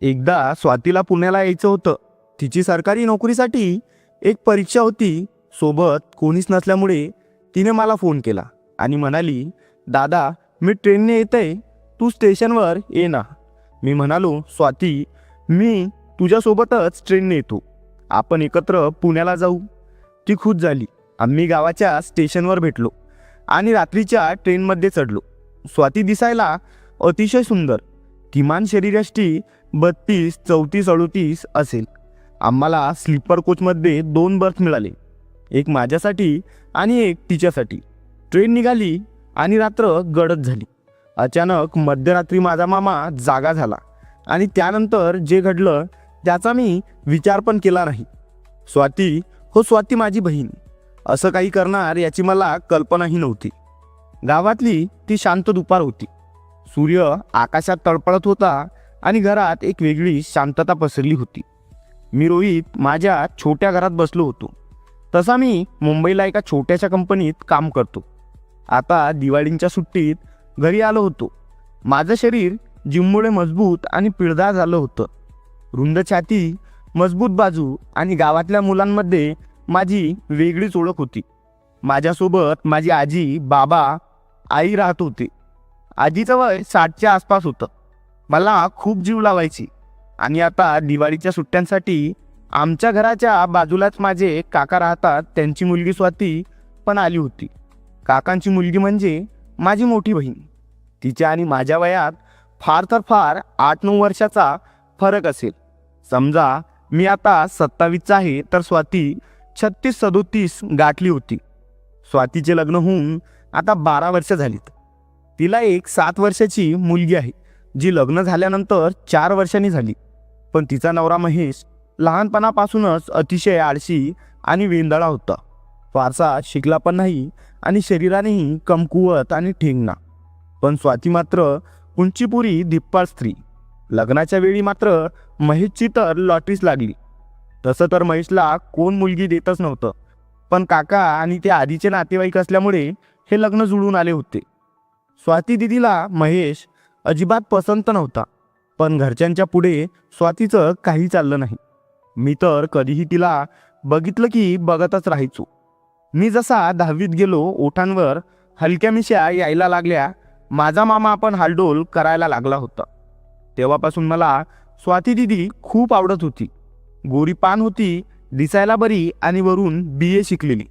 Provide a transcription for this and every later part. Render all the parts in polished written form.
एकदा स्वातीला पुण्याला यायचं होतं. तिची सरकारी नोकरीसाठी एक परीक्षा होती. सोबत कोणीच नसल्यामुळे तिने मला फोन केला आणि म्हणाली, दादा मी ट्रेनने येते, तू स्टेशनवर ये ना. मी म्हणालो, स्वाती मी तुझ्यासोबतच ट्रेनने येतो, आपण एकत्र पुण्याला जाऊ. ती खुश झाली. आम्ही गावाच्या स्टेशनवर भेटलो आणि रात्रीच्या ट्रेनमध्ये चढलो. स्वाती दिसायला अतिशय सुंदर. किमान शरीरयष्टी 32, 34, 38 असेल. आम्हाला स्लीपर कोचमध्ये 2 बर्थ मिळाले, एक माझ्यासाठी आणि एक तिच्यासाठी. ट्रेन निघाली आणि रात्र गडद झाली. अचानक मध्यरात्री माझा मामा जागा झाला आणि त्यानंतर जे घडलं त्याचा मी विचार पण केला नाही. स्वाती, हो स्वाती माझी बहीण, असं काही करणार याची मला कल्पनाही नव्हती. गावातली ती शांत दुपार होती. सूर्य आकाशात तळपळत होता आणि घरात एक वेगळी शांतता पसरली होती. मी रोहित माझ्या छोट्या घरात बसलो होतो. तसा मी मुंबईला एका छोट्याशा कंपनीत काम करतो. आता दिवाळींच्या सुट्टीत घरी आलो होतो. माझं शरीर जिममुळे मजबूत आणि पिळदार झालं होतं. रुंद छाती, मजबूत बाजू आणि गावातल्या मुलांमध्ये माझी वेगळीच ओळख होती. माझ्यासोबत माझी आजी, बाबा, आई राहत होते. आजीचं वय 60च्या आसपास होतं. मला खूप जीव लावायची. आणि आता दिवाळीच्या सुट्ट्यांसाठी आमच्या घराच्या बाजूलाच माझे काका राहतात, त्यांची मुलगी स्वाती पण आली होती. काकांची मुलगी म्हणजे माझी मोठी बहीण. तिच्या आणि माझ्या वयात फार तर फार 8-9 वर्षाचा फरक असेल. समजा मी आता 27चा आहे तर स्वाती 36-37 गाठली होती. स्वातीचे लग्न होऊन आता 12 वर्ष झालीत. तिला एक 7 वर्षाची मुलगी आहे, जी लग्न झाल्यानंतर 4 वर्षांनी झाली. पण तिचा नवरा महेश लहानपणापासूनच अतिशय आळशी आणि वेंदळा होता. फारसा शिकला पण नाही आणि शरीरानेही कमकुवत आणि ठेंगणा. पण स्वाती मात्र उंचीपुरी धिप्पाळ स्त्री. लग्नाच्या वेळी मात्र महेशची तर लॉटरीच लागली. तसं तर महेशला कोण मुलगी देतच नव्हतं, पण काका आणि ते आधीचे नातेवाईक असल्यामुळे हे लग्न जुळून आले होते. स्वाती दिदीला महेश अजिबात पसंत नव्हता, पण घरच्यांच्या पुढे स्वातीचं काही चाललं नाही. मी तर कधीही तिला बघितलं की बघतच राहायचो. मी जसा 10वीत गेलो, ओठांवर हलक्या मिशा यायला लागल्या. माझा मामा पण हालडोल करायला लागला होता. तेव्हापासून मला स्वाती दिदी खूप आवडत होती. गोरी पान होती, दिसायला बरी आणि वरून BA शिकलेली.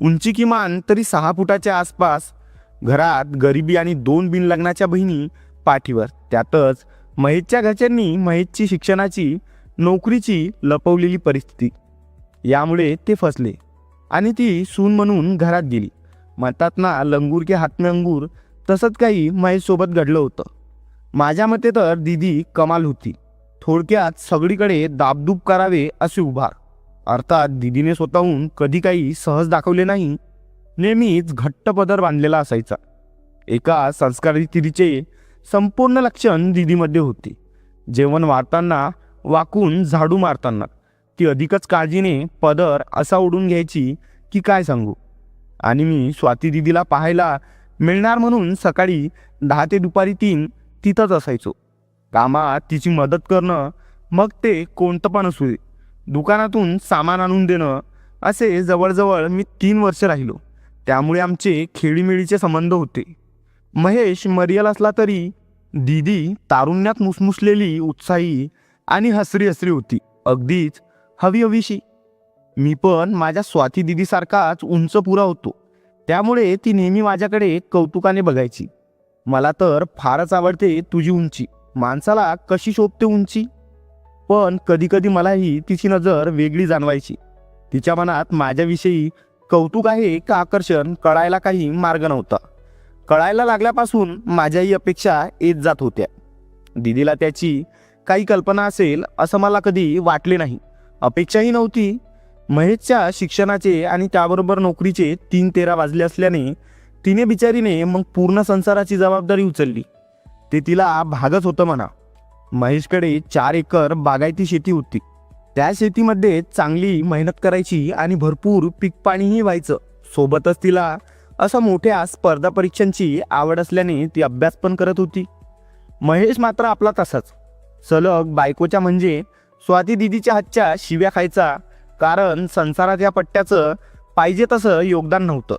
उंची किमान तरी 6 फुटाच्या आसपास. घरात गरिबी आणि 2 बिनलग्नाच्या बहिणी पाठीवर. त्यातच महेशच्या घरच्यांनी महेशची शिक्षणाची, नोकरीची लपवलेली परिस्थिती. यामुळे ते फसले आणि ती सून म्हणून घरात गेली. म्हणतात ना, लंगूर के हात में अंगूर, तसंच काही महेशसोबत घडलं होतं. माझ्या मते तर दिदी कमाल होती. थोडक्यात सगळीकडे दाबदूब करावे असे उभार. अर्थात दिदीने स्वतःहून कधी काही सहज दाखवले नाही. नेहमीच घट्ट पदर बांधलेला असायचा. एका संस्कारी स्त्रीचे संपूर्ण लक्षण दिदीमध्ये होते. जेवण वाढताना, वाकून झाडू मारताना ती अधिकच काळजीने पदर असा ओढून घ्यायची की काय सांगू. आणि मी स्वाती दिदीला पाहायला मिळणार म्हणून सकाळी 10 ते दुपारी 3 तिथंच असायचो. कामात तिची मदत करणं, मग ते कोणतं पण असू दे. दुकानातून सामान आणून देणं, असे जवळजवळ मी 3 वर्ष राहिलो. त्यामुळे आमचे खेळीमेळीचे संबंध होते. महेश मरियल असला तरी दीदी तारुण्यात मुसमुसलेली, उत्साही आणि हसरी हसरी होती, अगदीच हवीशी. मी पण माझ्या स्वाती दिदीसारखाच उंच पुरा होतो. त्यामुळे ती नेहमी माझ्याकडे कौतुकाने बघायची. मला तर फारच आवडते तुझी उंची, माणसाला कशी शोभते उंची. पण कधीकधी मलाही तिची नजर वेगळी जाणवायची. तिच्या मनात माझ्याविषयी कौतुक आहे का आकर्षण कळायला काही मार्ग नव्हता. कळायला लागल्यापासून माझ्याही अपेक्षा येत जात होत्या. दिदीला त्याची काही कल्पना असेल असं मला कधी वाटले नाही. अपेक्षाही नव्हती. महेशच्या शिक्षणाचे आणि त्याबरोबर नोकरीचे 3-13 वाजले असल्याने तिने बिचारीने मग पूर्ण संसाराची जबाबदारी उचलली. ते तिला भागच होतं म्हणा. महेशकडे 4 एकर बागायती शेती होती. त्या शेतीमध्ये चांगली मेहनत करायची आणि भरपूर पीक पाणीही व्हायचं. सोबतच तिला असं मोठ्या स्पर्धा परीक्षांची आवड असल्याने ती अभ्यास पण करत होती. महेश मात्र आपला तसाच. सलग बायकोच्या म्हणजे स्वाती दिदीच्या हातच्या शिव्या खायचा, कारण संसारात या पट्ट्याचं पाहिजे तसं योगदान नव्हतं.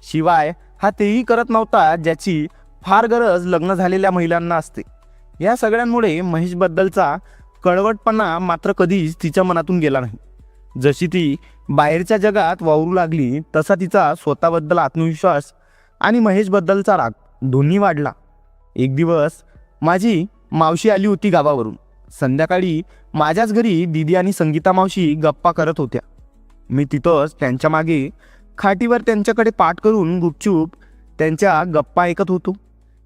शिवाय हा तेही करत नव्हता ज्याची फार गरज लग्न झालेल्या महिलांना असते. या सगळ्यांमुळे महेशबद्दलचा कळवटपणा मात्र कधीच तिच्या मनातून गेला नाही. जशी ती बाहेरच्या जगात वावरू लागली तसा तिचा स्वतःबद्दल आत्मविश्वास आणि महेशबद्दलचा राग दोन्ही वाढला. एक दिवस माझी मावशी आली होती गावावरून. संध्याकाळी माझ्याच घरी दीदी आणि संगीता मावशी गप्पा करत होत्या. मी तिथंच त्यांच्या मागे खाटीवर त्यांच्याकडे पाठ करून गुपचूप त्यांच्या गप्पा ऐकत होतो.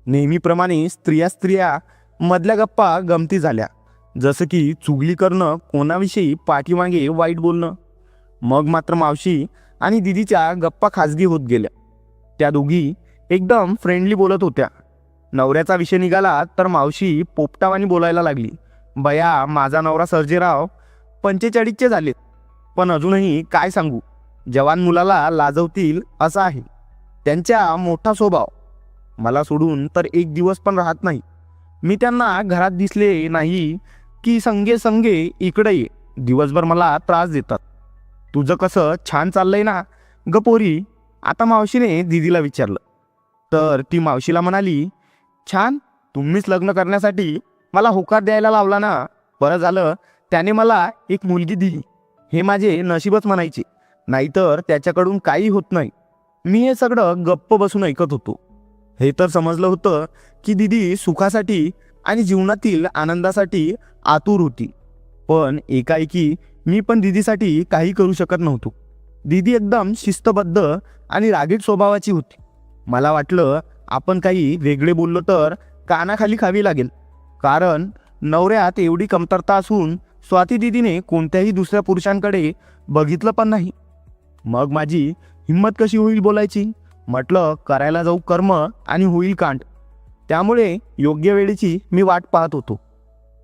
नेहमीप्रमाणे स्त्रिया मधल्या गप्पा गमती झाल्या, जसं की चुगली करणं, कोणाविषयी पाठीमागे वाईट बोलणं. मग मात्र मावशी आणि दीदीच्या गप्पा खाजगी होत गेल्या. त्या दोघी एकदम फ्रेंडली बोलत होत्या. नवऱ्याचा विषय निघाला तर मावशी पोपटावानी बोलायला लागली. बया, माझा नवरा सर्जेराव 45चे झालेत, पण अजूनही काय सांगू, जवान मुलाला लाजवतील असा आहे त्यांचा मोठा स्वभाव. मला सोडून तर एक दिवस पण राहत नाही. मी त्यांना घरात दिसले नाही की संगे इकडे ये, दिवसभर मला त्रास देतात. तुझं कसं छान चाललंय ना ग पोरी? आता मावशीने दीदीला विचारलं. तर ती मावशीला म्हणाली, छान, तुम्हीच लग्न करण्यासाठी मला होकार द्यायला लावला ना. बरं झालं त्याने मला एक मुलगी दिली, हे माझे नशीबच म्हणायचे, नाहीतर त्याच्याकडून काही होत नाही. मी हे सगळं गप्प बसून ऐकत होतो. हे तर समजलं होतं की दीदी सुखासाठी आणि जीवनातील आनंदासाठी आतुर होती, पण एकाएकी मी पण दीदीसाठी काही करू शकत नव्हतो. दीदी एकदम शिस्तबद्ध आणि रागीट स्वभावाची होती. मला वाटलं आपण काही वेगळे बोललो तर कानाखाली खावी लागेल, कारण नवऱ्यात एवढी कमतरता असून स्वाती दीदीने कोणत्याही दुसऱ्या पुरुषांकडे बघितलं पण नाही. मग माझी हिंमत कशी होईल बोलायची? म्हटलं करायला जाऊ कर्म आणि होईल कांड. त्यामुळे योग्य वेळेची मी वाट पाहत होतो.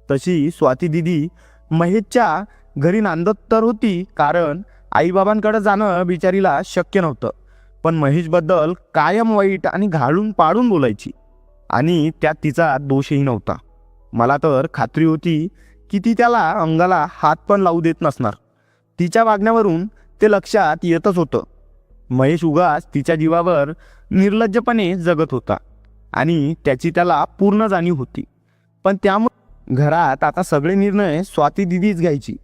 तशी स्वाती दीदी महेशच्या घरी नांदत तर होती, कारण आईबाबांकडे जाणं बिचारीला शक्य नव्हतं. पण महेशबद्दल कायम वाईट आणि घालून पाडून बोलायची, आणि त्यात तिचा दोषही नव्हता. मला तर खात्री होती की ती त्याला अंगाला हात पण लावू देत नसणार. तिच्या वागण्यावरून ते लक्षात येतच होतं. महेश उगाच तिच्या जीवावर निर्लज्जपणे जगत होता आणि त्याची त्याला पूर्ण जाणीव होती. पण त्यामुळे घरात आता सगळे निर्णय स्वाती दिदीच घ्यायची.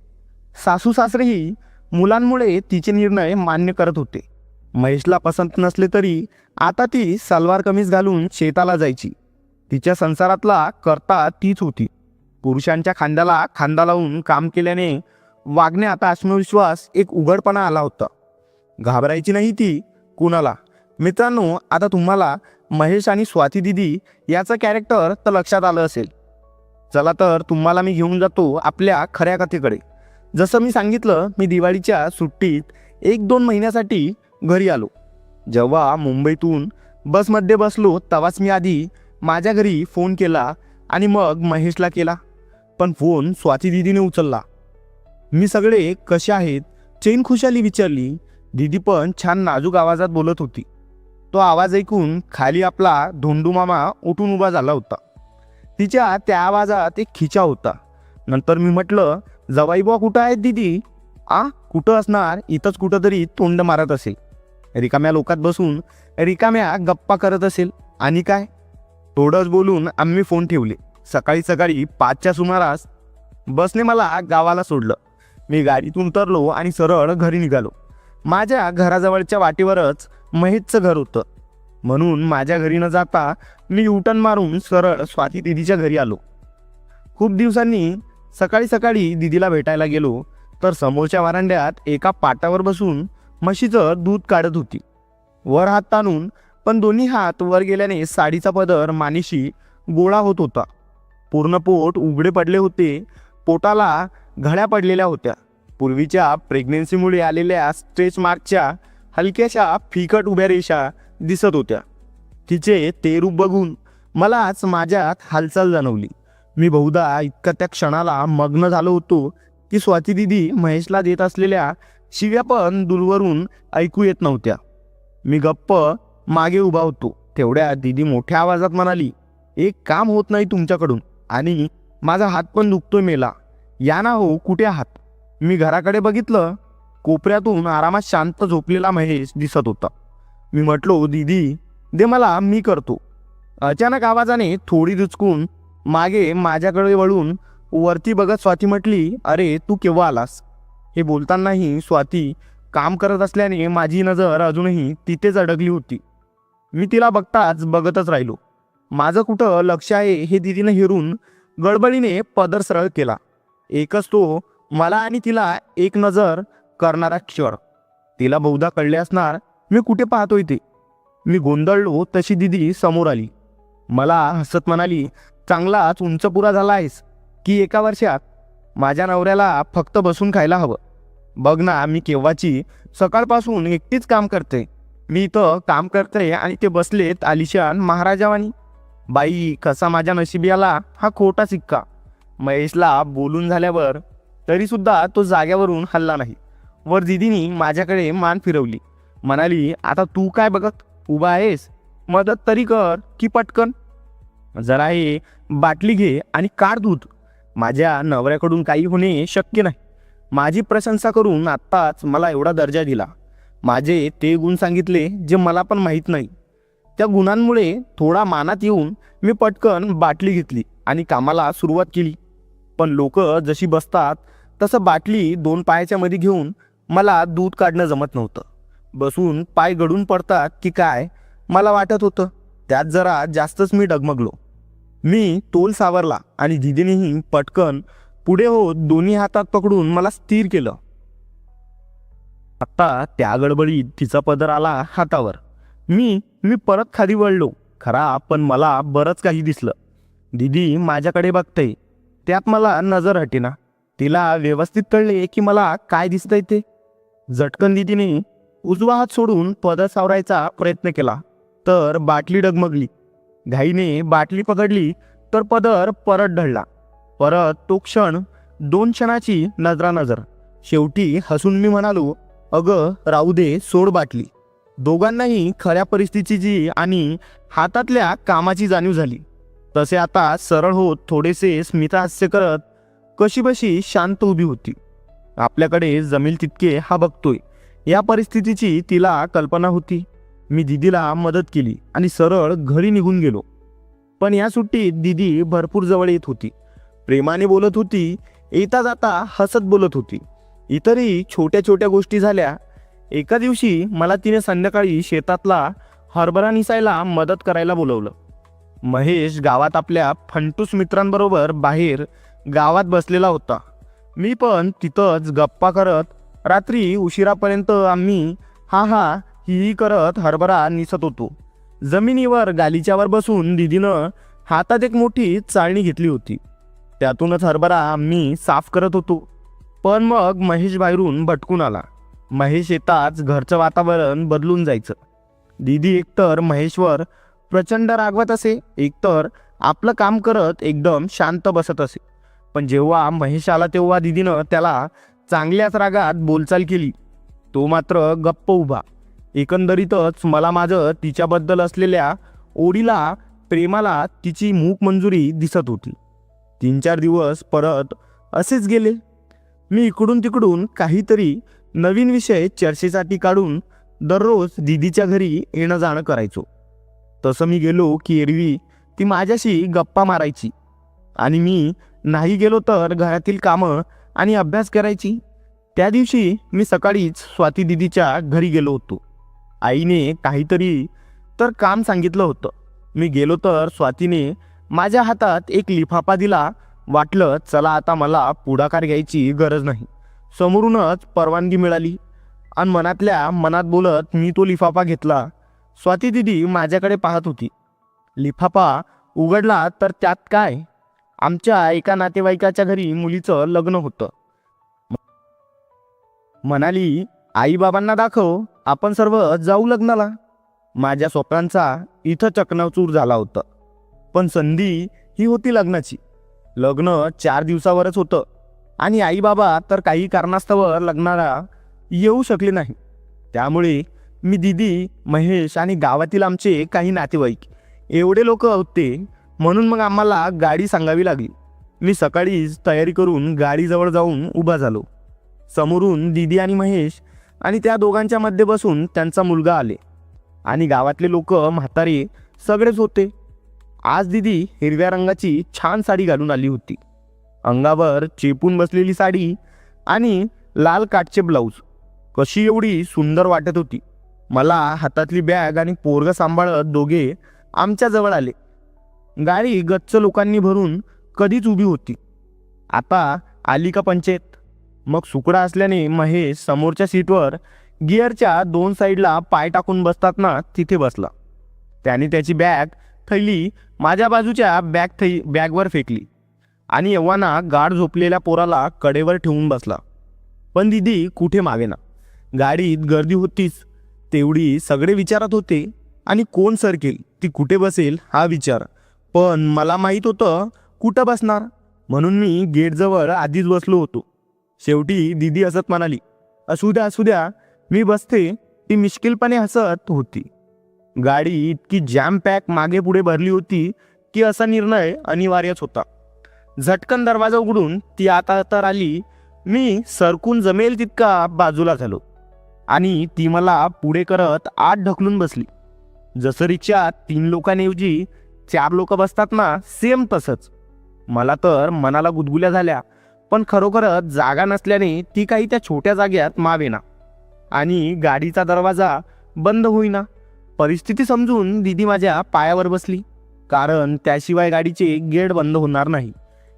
सासू सासरेही मुलांमुळे तिचे निर्णय मान्य करत होते. महेशला पसंत नसले तरी आता ती सलवार कमीज घालून शेताला जायची. तिच्या संसारातला कर्ता तीच होती. पुरुषांच्या खांद्याला खांदा लावून काम केल्याने वागण्यात आत्मविश्वास, एक उघडपणा आला होता. घाबरायची नाही ती कुणाला. मित्रांनो, आता तुम्हाला महेश आणि स्वाती दिदी याचं कॅरेक्टर तर लक्षात आलं असेल. चला तर तुम्हाला मी घेऊन जातो आपल्या खऱ्या कथेकडे. जसं मी सांगितलं, मी दिवाळीच्या सुट्टीत 1-2 महिन्यासाठी घरी आलो. जेव्हा मुंबईतून बसमध्ये बसलो तेव्हाच मी आधी माझ्या घरी फोन केला आणि मग महेशला केला. पण फोन स्वाती दिदीने उचलला. मी सगळे कसे आहेत चैन खुशाली विचारली. दीदी पण छान नाजूक आवाजात बोलत होती. तो आवाज ऐकून खाली आपला धोंडू मामा उठून उभा झाला होता. तिच्या त्या आवाजात एक खिचा होता. नंतर मी म्हटलं, जवाई बुवा कुठं आहेत दीदी? कुठं असणार, इथंच कुठंतरी तोंड मारत असेल, रिकाम्या लोकात बसून रिकाम्या गप्पा करत असेल. आणि काय? थोडंच बोलून आम्ही फोन ठेवले. सकाळी 5च्या सुमारास बसने मला गावाला सोडलं. मी गाडीतून उतरलो आणि सरळ घरी निघालो. माझ्या घराजवळच्या वाटेवरच महेशचं घर होतं, म्हणून माझ्या घरी न जाता मी युटर्न मारून सरळ स्वाती दिदीच्या घरी आलो. खूप दिवसांनी सकाळी दिदीला भेटायला गेलो तर समोरच्या वरांड्यात एका पाटावर बसून म्हशीचं दूध काढत होती. वर हात ताणून, पण दोन्ही हात वर गेल्याने साडीचा पदर मानेशी गोळा होत होता. पूर्ण पोट उघडे पडले होते. पोटाला घड्या पडलेल्या होत्या. पूर्वीच्या प्रेग्नेन्सीमुळे आलेल्या स्ट्रेच मार्कच्या हलक्याशा फिकट उभ्या रेषा दिसत होत्या. तिचे ते रूप बघून मलाच माझ्यात हालचाल जाणवली. मी बहुधा इतका त्या क्षणाला मग्न झालो होतो की स्वाती दिदी महेशला देत असलेल्या शिव्या पण दूरवरून ऐकू येत नव्हत्या. मी गप्प मागे उभा होतो. तेवढ्या दिदी मोठ्या आवाजात म्हणाली, एक काम होत नाही तुमच्याकडून, आणि माझा हात पण दुखतोय मेला. या ना हो, कुठे आहात? मी घराकडे बघितलं. कोपऱ्यातून आरामात शांत झोपलेला महेश दिसत होता. मी म्हटलो, दीदी दे मला, मी करतो. अचानक आवाजाने थोडी दुचकून मागे माझ्याकडे वळून वरती बघत स्वाती म्हटली, अरे तू केव्हा आलास? हे बोलतानाही स्वाती काम करत असल्याने माझी नजर अजूनही तिथेच अडकली होती. मी तिला बघतच राहिलो. माझं कुठं लक्ष आहे हे दीदीनं हेरून गडबडीने पदर सरळ केला. एकच तो मला आणि तिला एक नजर करणारा क्षण. तिला बहुधा कळले असणार मी कुठे पाहतोय ते. मी गोंधळलो तशी दीदी समोर आली. मला हसत म्हणाली, चांगलाच उंच पुरा झाला आहेस की 1 वर्षात? माझ्या नवऱ्याला फक्त बसून खायला हवं. बघ ना, मी केव्हाची सकाळपासून एकटीच काम करते. मी इथं काम करते आणि ते बसलेत आलिशान महाराजावानी. बाई, कसा माझ्या नशिबी आला हा खोटा सिक्का. महेशला बोलून झाल्यावर तरीसुद्धा तो जाग्यावरून हलला नाही. वर दीदीनी माझ्याकडे मान फिरवली. म्हणाली, आता तू काय बघत उभा आहेस? मदत तरी कर की पटकन. जरा हे बाटली घे आणि काढ दूध. माझ्या नवऱ्याकडून काही होणे शक्य नाही. माझी प्रशंसा करून आत्ताच मला एवढा दर्जा दिला. माझे ते गुण सांगितले जे मला पण माहीत नाही. त्या गुणांमुळे थोडा मानात येऊन मी पटकन बाटली घेतली आणि कामाला सुरुवात केली. पण लोक जशी बसतात तसं बाटली 2 पायाच्या मध्ये घेऊन मला दूध काढणं जमत नव्हतं. बसून पाय गडून पडतात की काय मला वाटत होतं. त्यात जरा जास्तच मी डगमगलो. मी तोल सावरला आणि दीदीनेही पटकन पुढे होत दोन्ही हातात पकडून मला स्थिर केलं. आता त्या गडबडीत तिचा पदर आला हातावर. मी परत खाली वळलो खरा, पण मला बरंच काही दिसलं. दीदी माझ्याकडे बघते, त्यात मला नजर हटेना. तिला व्यवस्थित कळले की मला काय दिसतंय ते. झटकन दीदीने उजवा हात सोडून पदर सावरायचा प्रयत्न केला तर बाटली डगमगली. घाईने बाटली पकडली तर पदर परत ढळला. परत तो क्षण, 2 क्षणाची नजरानजर. शेवटी हसून मी म्हणालो, अगं राहू दे, सोड बाटली. दोघांनाही खऱ्या परिस्थितीची आणि हातातल्या कामाची जाणीव झाली. तसे आता सरळ होत थोडेसे स्मितहास्य करत कशीबशी शांत उभी होती. आपल्याकडे जमेल तितके हा बघतोय या परिस्थितीची तिला कल्पना होती. मी दीदीला मदत केली आणि सरळ घरी निघून गेलो. पण या सुट्टीत दीदी भरपूर जवळ येत होती. प्रेमाने बोलत होती, येता जाता हसत बोलत होती. इतरही छोट्या छोट्या गोष्टी झाल्या. एका दिवशी मला तिने संध्याकाळी शेतातला हरभरा निसायला मदत करायला बोलवलं. महेश गावात आपल्या फंटूस मित्रांबरोबर बाहेर गावात बसलेला होता. मी पण तिथंच गप्पा करत रात्री उशिरापर्यंत आम्ही हा ही करत हरभरा निसत होतो. जमिनीवर गालीच्यावर बसून दीदीनं हातात एक मोठी चाळणी घेतली होती. त्यातूनच हरभरा आम्ही साफ करत होतो. पण मग महेश बाहेरून भटकून आला. महेश येताच घरचं वातावरण बदलून जायचं. दीदी एकतर महेशवर प्रचंड रागवत असे, एकतर आपलं काम करत एकदम शांत बसत असे. पण जेव्हा महेश आला तेव्हा दीदीनं त्याला चांगल्याच रागात बोलचाल केली. तो मात्र गप्प उभा. एकंदरीतच मला माझं तिच्याबद्दल असलेल्या ओढीला, प्रेमाला तिची मूक मंजुरी दिसत होती. 3-4 दिवस परत असेच गेले. मी इकडून तिकडून काहीतरी नवीन विषय चर्चेसाठी काढून दररोज दीदीच्या घरी येणं जाणं करायचो. तसं मी गेलो की एरवी ती माझ्याशी गप्पा मारायची आणि मी नाही गेलो तर घरातील कामं आणि अभ्यास करायची. त्या दिवशी मी सकाळीच स्वाती दीदीच्या घरी गेलो होतो. आईने काहीतरी तर काम सांगितलं होतं. मी गेलो तर स्वातीने माझ्या हातात एक लिफाफा दिला. वाटलं चला आता मला पुढाकार घ्यायची गरज नाही, समोरूनच परवानगी मिळाली. आणि मनातल्या मनात बोलत मी तो लिफाफा घेतला. स्वाती दीदी माझ्याकडे पाहत होती. लिफाफा उघडला तर त्यात काय, आमच्या एका नातेवाईकाच्या घरी मुलीचं लग्न होतं. म्हणाली, आई बाबांना दाखव, आपण सर्व जाऊ लग्नाला. माझ्या स्वप्नांचा इथं चकनाचूर झाला होता. पण संधी ही होती लग्नाची. लग्न 4 दिवसावरच होतं आणि आई बाबा तर काही कारणास्तव लग्नाला येऊ शकले नाही. त्यामुळे मी, दीदी, महेश आणि गावातील आमचे काही नातेवाईक एवढे लोक होते. म्हणून मग आम्हाला गाडी सांगावी लागली. मी सकाळीच तयारी करून गाडीजवळ जाऊन उभा झालो. समोरून दीदी आणि महेश आणि त्या दोघांच्या मध्ये बसून त्यांचा मुलगा आले आणि गावातले लोक म्हातारे सगळेच होते. आज दीदी हिरव्या रंगाची छान साडी घालून आली होती. अंगावर चेपून बसलेली साडी आणि लाल काठचे ब्लाऊज कशी एवढी सुंदर वाटत होती. मला हातातली बॅग आणि पोरगं सांभाळत दोघे आमच्या जवळ आले. गाडी गच्च लोकांनी भरून कधीच उभी होती. आता आली का पंचायत. मग सुकडा असल्याने महेश समोरच्या सीटवर गिअरच्या 2 साईडला पाय टाकून बसतात ना तिथे बसला. त्याने त्याची बॅग थैली माझ्या बाजूच्या बॅगवर फेकली आणि एव्हाना गाढ झोपलेल्या पोराला कडेवर ठेवून बसला. पण दीदी कुठे मागेना. गाडीत गर्दी होतीच तेवढी सगळे विचारत होते आणि कोण सरकेल ती कुठे बसेल हा विचार. पण मला माहीत होतं कुठं बसणार, म्हणून मी गेटजवळ आधीच बसलो होतो. शेवटी दीदी हसत म्हणाली, असू द्या मी बसते. ती मिश्किलपणे हसत होती. गाडी इतकी जॅम पॅक मागे पुढे भरली होती की असा निर्णय अनिवार्यच होता. झटकन दरवाजा उघडून ती आता तर आली. मी सरकून जमेल तितका बाजूला झालो आणि ती मला पुढे करत आत ढकलून बसली. जसं रिक्षात 3 लोकांऐवजी 4 लोक बसतात ना, सेम तसंच. मला तर मनाला गुदगुल्या झाल्या. पण खरोखरच जागा नसल्याने ती काही त्या छोट्या जाग्यात मावेना आणि गाडीचा दरवाजा बंद होईना. परिस्थिती समजून दीदी माझ्या पायावर बसली, कारण त्याशिवाय गाडीचे गेट बंद होणार नाही.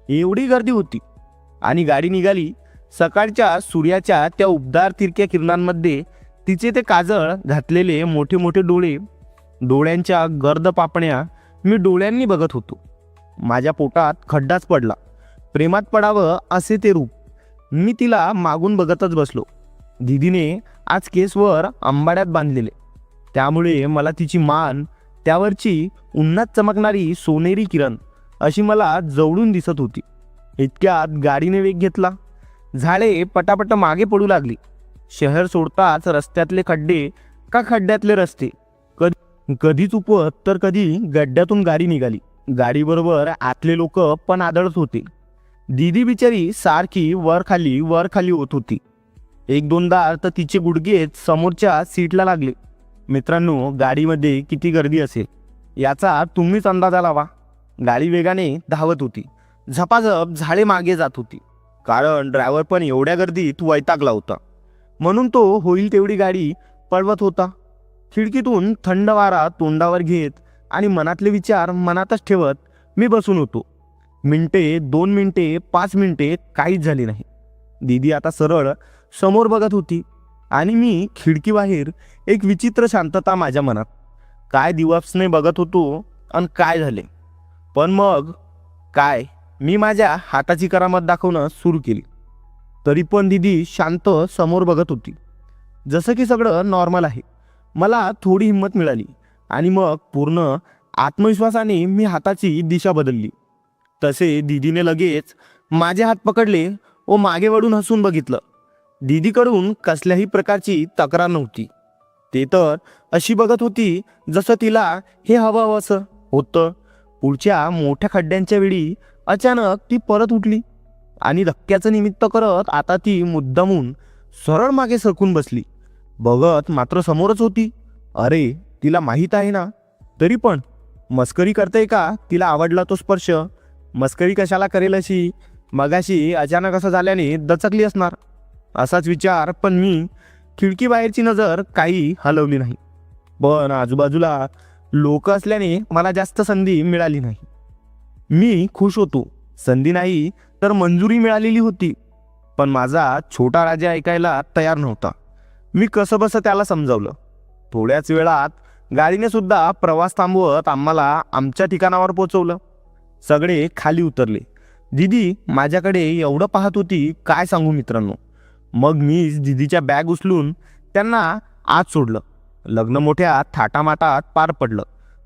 एवढी गर्दी होती आणि गाडी निघाली. सकाळच्या सूर्याच्या त्या उबदार तिरक्या किरणांमध्ये तिचे ते काजळ घातलेले मोठे मोठे डोळे, डोळ्यांच्या गर्द पापण्या मी डोळ्यांनी बघत होतो. माझ्या पोटात खड्डाच पडला. प्रेमात पडावं असे ते रूप. मी तिला मागून बघतच बसलो. दीदीने आज केसवर अंबाड्यात बांधलेले, त्यामुळे मला तिची मान, त्यावरची उन्हात चमकणारी सोनेरी किरण अशी मला जवळून दिसत होती. इतक्यात गाडीने वेग घेतला. झाडे पटापट मागे पडू लागली. शहर सोडताच रस्त्यातले खड्डे का खड्ड्यातले रस्ते, कधी चुपत तर कधी गड्ड्यातून गाडी निघाली. गाडीबरोबर आतले लोक पण आदळत होते. दीदी बिचारी सारखी वर खाली होत होती. 1-2दा तर तिचे गुडघेच समोरच्या सीटला लागले. मित्रांनो, गाडीमध्ये किती गर्दी असेल याचा तुम्हीच अंदाजा लावा. गाडी वेगाने धावत होती. झपाझप झाडे मागे जात होती, कारण ड्रायव्हर पण एवढ्या गर्दीत वैतागला होता. म्हणून तो होईल तेवढी गाडी पळवत होता. खिडकीतून थंड वारा तोंडावर घेत आणि मनातले विचार मनातच ठेवत मी बसून होतो. मिनिटे, 2 मिनिटे, 5 मिनिटे काहीच झाली नाही. दीदी आता सरळ समोर बघत होती आणि मी खिडकीबाहेर. एक विचित्र शांतता माझ्या मनात. काय दिवसने बघत होतो आणि काय झाले. पण मग काय, मी माझ्या हाताची करामत दाखवणं सुरू केली. तरी पण दीदी शांत समोर बघत होती, जसं की सगळं नॉर्मल आहे. मला थोडी हिंमत मिळाली आणि मग पूर्ण आत्मविश्वासाने मी हाताची दिशा बदलली. तसे दीदीने लगेच माझे हात पकडले व मागे वळून हसून बघितलं. दीदीकडून कसल्याही प्रकारची तक्रार नव्हती. ते तर अशी बघत होती जसं तिला हे हवं असं होतं. पुढच्या मोठ्या खड्ड्यांच्या वेळी अचानक ती परत उठली आणि धक्क्याचं निमित्त करत आता ती मुद्दामून सरळ मागे सरकून बसली. बघत मात्र समोरच होती. अरे, तिला माहीत आहे ना, तरी पण मस्करी करते का? तिला आवडला तो स्पर्श. मस्करी कशाला करेल अशी? मगाशी अचानक असं झाल्याने दचकली असणार असाच विचार. पण मी खिडकी बाहेरची नजर काही हलवली नाही. पण आजूबाजूला लोक असल्याने मला जास्त संधी मिळाली नाही. मी खुश होतो. संधी नाही तर मंजुरी मिळालेली होती. पण माझा छोटा राजा ऐकायला तयार नव्हता. मी कसं बसं त्याला समजावलं. थोड्याच वेळात गाडीने सुद्धा प्रवास थांबवत आम्हाला आमच्या ठिकाणावर पोचवलं. सगळे खाली उतरले. दीदी माझ्याकडे एवढं पाहत होती काय सांगू मित्रांनो. मग मी दीदीच्या बॅग उचलून त्यांना आत सोडलं. लग्न मोठ्या थाटामाटात पार पडलं.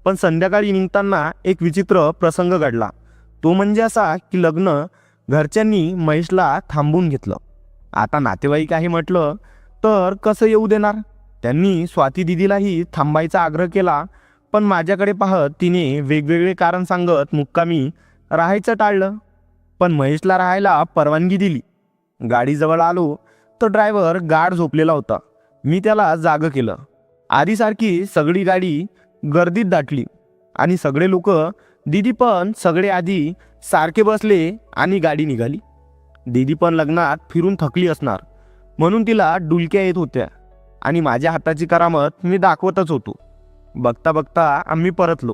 पण संध्याकाळी निघताना एक विचित्र प्रसंग घडला. तो म्हणजे असा की लग्न घरच्यांनी महेशला थांबवून घेतलं. आता नातेवाईक आहे म्हटलं तर कसं येऊ देणार. त्यांनी स्वाती दीदीलाही थांबायचा आग्रह केला. पण माझ्याकडे पाहत तिने वेगवेगळे कारण सांगत मुक्कामी राहायचं टाळलं. पण महेशला राहायला परवानगी दिली. गाडीजवळ आलो तर ड्रायव्हर गाढ झोपलेला होता. मी त्याला जागं केलं. आधीसारखी सगळी गाडी गर्दीत दाटली आणि सगळे लोक, दीदी पण सगळे आधी सारखे बसले आणि गाडी निघाली. दीदी पण लग्नात फिरून थकली असणार म्हणून तिला डुलक्या येत होत्या आणि माझ्या हाताची करामत मी दाखवतच होतो. बघता बघता आम्ही परतलो.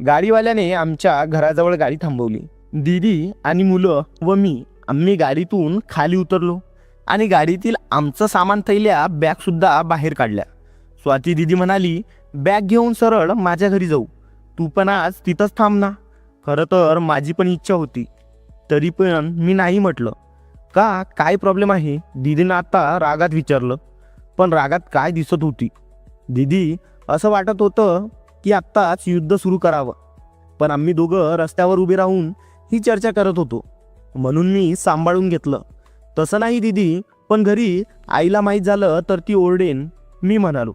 गाडीवाल्याने आमच्या घराजवळ गाडी थांबवली. दीदी आणि मुलं व मी आम्ही गाडीतून खाली उतरलो आणि गाडीतील आमचं सामान थैल्या बॅगसुद्धा बाहेर काढल्या. स्वाती दीदी म्हणाली, बॅग घेऊन सरळ माझ्या घरी जाऊ, तू पण आज तिथंच थांब ना. खरं तर माझी पण इच्छा होती, तरी पण मी नाही म्हटलं. का, काय प्रॉब्लेम आहे, दीदीनं आता रागात विचारलं. पण रागात काय दिसत होती. दीदी, असं वाटत होतं की आत्ताच युद्ध सुरू करावं. पण आम्ही दोघं रस्त्यावर उभे राहून ही चर्चा करत होतो म्हणून मी सांभाळून घेतलं. तसं नाही दीदी, पण घरी आईला माहीत झालं तर ती ओरडेन, मी म्हणालो.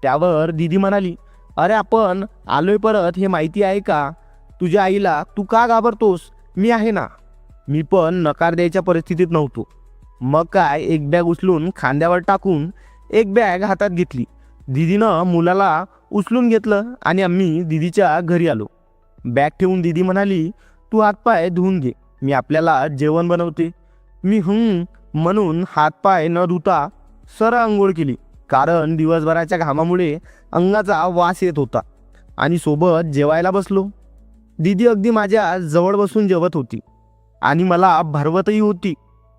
त्यावर दीदी म्हणाली, अरे आपण आलोय परत हे माहिती आहे का तुझ्या आईला, तू का घाबरतोस, मी आहे ना. मी पण नकार द्यायच्या परिस्थितीत नव्हतो. मग काय, एक बॅग उचलून खांद्यावर टाकून एक बॅग हातात घेतली. दीदीनं मुलाला उचलून घेतलं आणि आम्ही दीदीच्या घरी आलो. बॅग ठेवून दीदी म्हणाली, तू हातपाय धुवून घे, मी आपल्याला जेवण बनवते. मी म्हणून हातपाय न धुता सरळ आंघोळ केली, कारण दिवसभराच्या घामामुळे अंगाचा वास येत होता. आणि सोबत जेवायला बसलो. दीदी अगदी माझ्या जवळ बसून जेवत होती आणि मला भरवतही होती.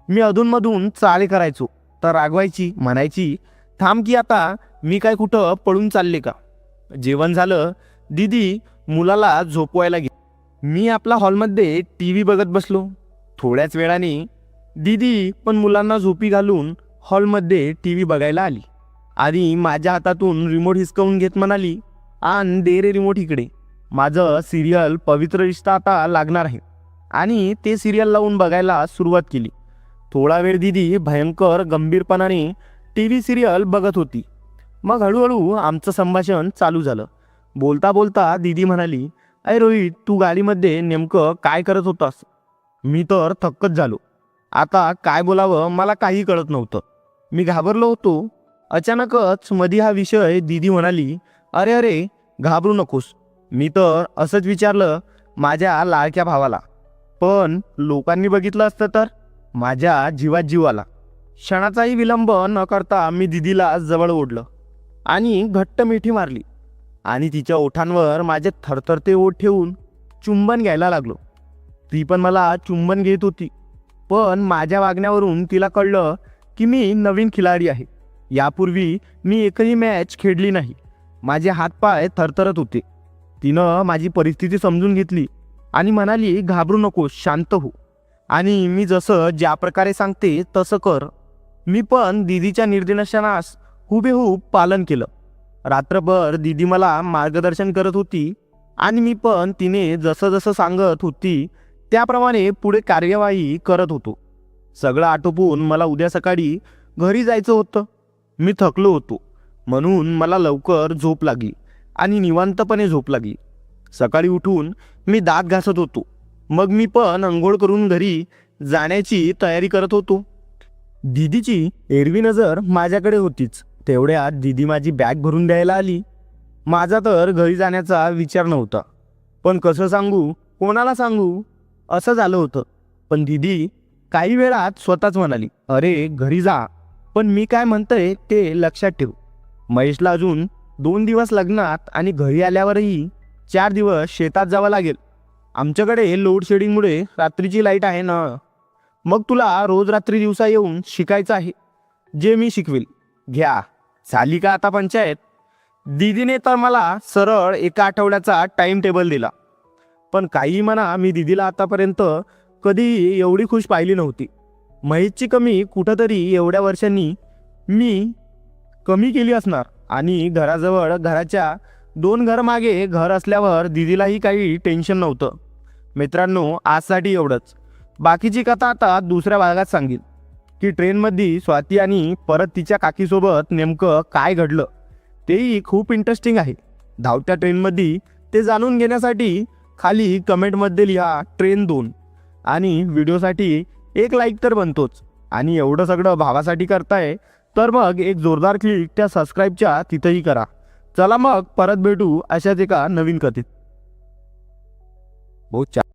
मी अधूनमधून चाळे करायचो तर रागवायची, म्हणायची, थांब की आता, मी काय कुठं पळून चालले का. जेवण झालं. दीदी मुलाला झोपवायला गेली. मी आपला हॉलमध्ये टी व्ही बघत बसलो. थोड्याच वेळाने दीदी पण मुलांना झोपी घालून हॉलमध्ये टी व्ही बघायला आली आणि माझ्या हातातून रिमोट हिसकावून घेत म्हणाली, आण दे रे रिमोट इकडे, माझं सिरियल पवित्र रिश्ता आता लागणार आहे. आणि ते सिरियल लावून बघायला सुरुवात केली. थोडा वेळ दीदी भयंकर गंभीरपणाने टी व्ही सिरियल बघत होती. मग हळूहळू आमचं संभाषण चालू झालं. बोलता बोलता दीदी म्हणाली, अरे रोहित, तू गाडीमध्ये नेमकं काय करत होतास. मी तर थक्कच झालो. आता काय बोलावं मला काही कळत नव्हतं. मी घाबरलो होतो. अचानकच मध्ये हा विषय दीदी म्हणाली, अरे अरे घाबरू नकोस. मी तर असंच विचारलं माझ्या लाडक्या भावाला, पण लोकांनी बघितलं असतं तर. माझ्या जीवात जीव आला. क्षणाचाही विलंब न करता मी दीदीला जवळ ओढलं आणि घट्ट मिठी मारली आणि तिच्या ओठांवर माझे थरथरते ओठ ठेवून चुंबन घ्यायला लागलो. ती पण मला चुंबन घेत होती. पण माझ्या वागण्यावरून तिला कळलं की मी नवीन खिलाडी आहे. यापूर्वी मी एकही मॅच खेळली नाही. माझे हातपाय थरथरत होते. तिनं माझी परिस्थिती समजून घेतली आणि म्हणाली, घाबरू नको, शांत हो आणि मी जसं ज्या प्रकारे सांगते तसं कर. मी पण दीदीच्या निर्देशनास हुबेहूब पालन केलं. रात्रभर दीदी मला मार्गदर्शन करत होती आणि मी पण तिने जसं जसं सांगत होती त्याप्रमाणे पुढे कार्यवाही करत होतो. सगळं आटोपून मला उद्या सकाळी घरी जायचं होतं. मी थकलो होतो म्हणून मला लवकर झोप लागली आणि निवांतपणे झोप लागली. सकाळी उठून मी दात घासत होतो. मग मी पण अंघोळ करून घरी जाण्याची तयारी करत होतो. दीदीची एरवी नजर माझ्याकडे होतीच. तेवढ्यात दीदी माझी बॅग भरून द्यायला आली. माझा तर घरी जाण्याचा विचार नव्हता, पण कसं सांगू, कोणाला सांगू असं झालं होतं. पण दीदी काही वेळात स्वतःच म्हणाली, अरे घरी जा, पण मी काय म्हणतोय ते लक्षात ठेव. महेशला अजून 2 दिवस लग्नात आणि घरी आल्यावरही 4 दिवस शेतात जावं लागेल. आमच्याकडे लोड शेडिंगमुळे रात्रीची लाईट आहे ना. मग तुला रोज रात्री दिवसा येऊन शिकायचं आहे, जे मी शिकवेल. घ्या, झाली का आता पंचायत. दीदीने तर मला सरळ एका आठवड्याचा टाइम टेबल दिला. पण काही म्हणा, मी दीदीला आतापर्यंत कधी एवढी खुश पाहिली नव्हती. महेशची कमी कुठंतरी एवढ्या वर्षांनी मी कमी केली असणार. आणि घराजवळ घराच्या 2 घर मागे घर असल्यावर दीदीलाही काही टेन्शन नव्हतं. मित्रांनो, आजसाठी एवढंच. बाकीची कथा आता दुसऱ्या भागात सांगेल की ट्रेनमध्ये स्वाती आणि परत तिच्या काकीसोबत नेमकं काय घडलं. तेही खूप इंटरेस्टिंग आहे. धावत्या ट्रेनमध्ये ते जाणून घेण्यासाठी खाली कमेंटमध्ये लिहा ट्रेन 2. आणि व्हिडिओसाठी एक लाईक तर बनतोच. आणि एवढं सगळं भावासाठी करताय तर मग एक जोरदार क्लिक त्या सबस्क्राईबच्या तिथंही करा. चला मग परत भेटू अशाच एका नवीन कथेत. बहुत